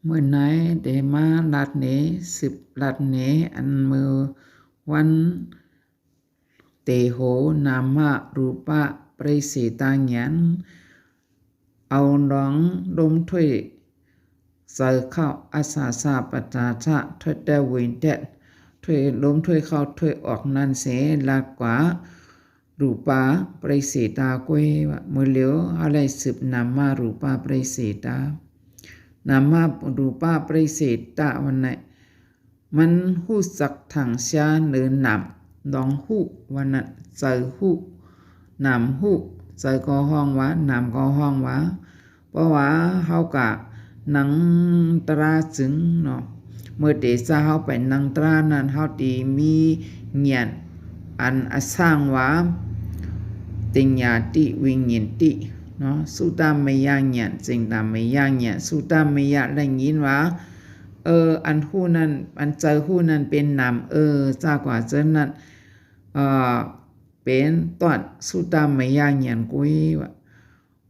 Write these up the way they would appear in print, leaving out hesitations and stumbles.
เมื่อไหนเดมาลัดเนสิบลัดเนอันมือวันเตโหนามารูปะปริสีตาหยันเอาน้องลมถ้วยใส่เข้าอาสาสาปตาชะถ้วยแต่วินเด็ดถ้วยลมถ้วยเข้าถ้วยออกนั่นเสลากกว่ารูปะปริสีตากวยมือเหลียวอะไรสืบนามารูปะปริสีตานามารูปะปริสีตาวันไหนมันหู้สักถังชาเนื้อหนำดองหู้วันนั้นใส่หู้หนำหู้ใส่ก็ห้องวะหนำก็ห้องวะเพราะว่าเฮากะหนังตราจึงเนาะเมื่อเดซ่าเฮาไปหนังตรานั้นเฮาตีมีเงียนอันอสร้างว่าติญญาติวิญญาณติเนาะสุตามยาเงียนจิงตามยาเงียนสุตามยาได้ยินว่าอันหู้นั้นอันเจอหู้นั้นเป็นนามจากว่าเจอนั้นเป็นตอนสุตามยาเงียนกุยว่า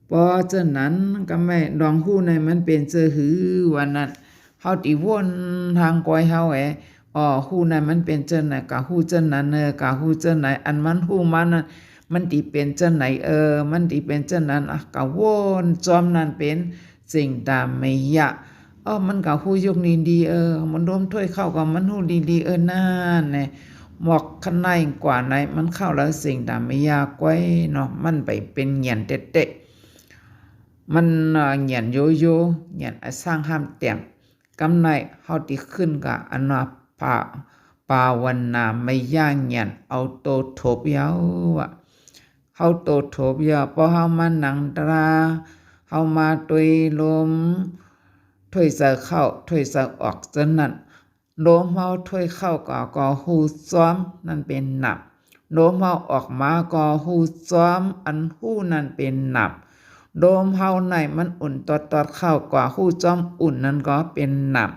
พอเจอนั้นก็ไม่ลองหู้ในมันเป็นเจอหือวันนั้นเฮาติวนทางก้อยเฮาหู้นั้นมันเป็นเจอไหนกะหู้เจอนั้นกะหู้เจอไหนอันมันหู้มันนั้นมันติเป็นเจอไหนมันติเป็นเจอนั้นกะวนจอมนั้นเป็นสิ่งตามไม่ยะมันก็ฮู้ยกนี้ดีมันรวมถ้วยเข้ากับมันฮู้ดีๆนั่นแหละหมอกข้างในกว่าไหนมันเข้าแล้วสิ่งตามไม่ยากไว้เนาะมันไปเป็นเหยียนเตะๆมันเหยียนโยโย่เหยียนสร้างห้ามเตียงกำไนเฮาติขึ้นกับอนาปาวันนาไม่ย่างเหยียนเอาโตโถบยาวเฮาโตโถบยาวพอเฮามานั่งตราเฮามาตุยลมถ้วยใส่เข้าถ้วยใส่ออกจนนั้นลมเฮาถ้วยเข้าก็ฮู้ซ้อมนั่นเป็นหนับลมเฮาออกมาก็ฮู้ซ้อมอันฮู้นั่นเป็นหนับลมเฮาในมันอุ่นตอดเข้ากว่าฮู้จ้อมอุ่นนั่นก็เป็นหนับ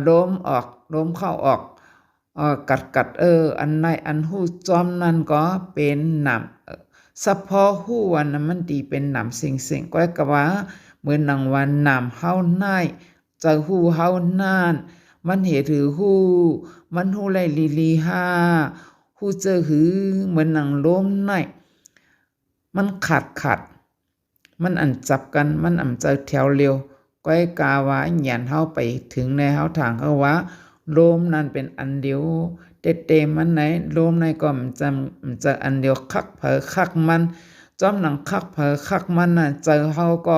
ลมออกลมเข้าออกกัดอันในอันฮู้จ้อมนั่นก็เป็นหนับเฉพาะฮู้วันนั้นมันดีเป็นหนำสิ่งก้อยกะว่าเหมือนนังวันหนำเฮาน่ายจะฮู้เฮานานมันเหตุฮู้มันฮู้ไลลีห้าฮู้เจอหือเหมือนนังลมน่ายมันขัดมันอันจับกันมันอันเจอแถวเร็วก้อยกาว่าหยันเฮาไปถึงในเฮาทางเขาว่าลมนั้นเป็นอันเดียวเตมันไหนลมในก็มันจะอันเดียวคักเผอคักมันจอมหนังคักเผอคักมันน่ะเจอเฮาก็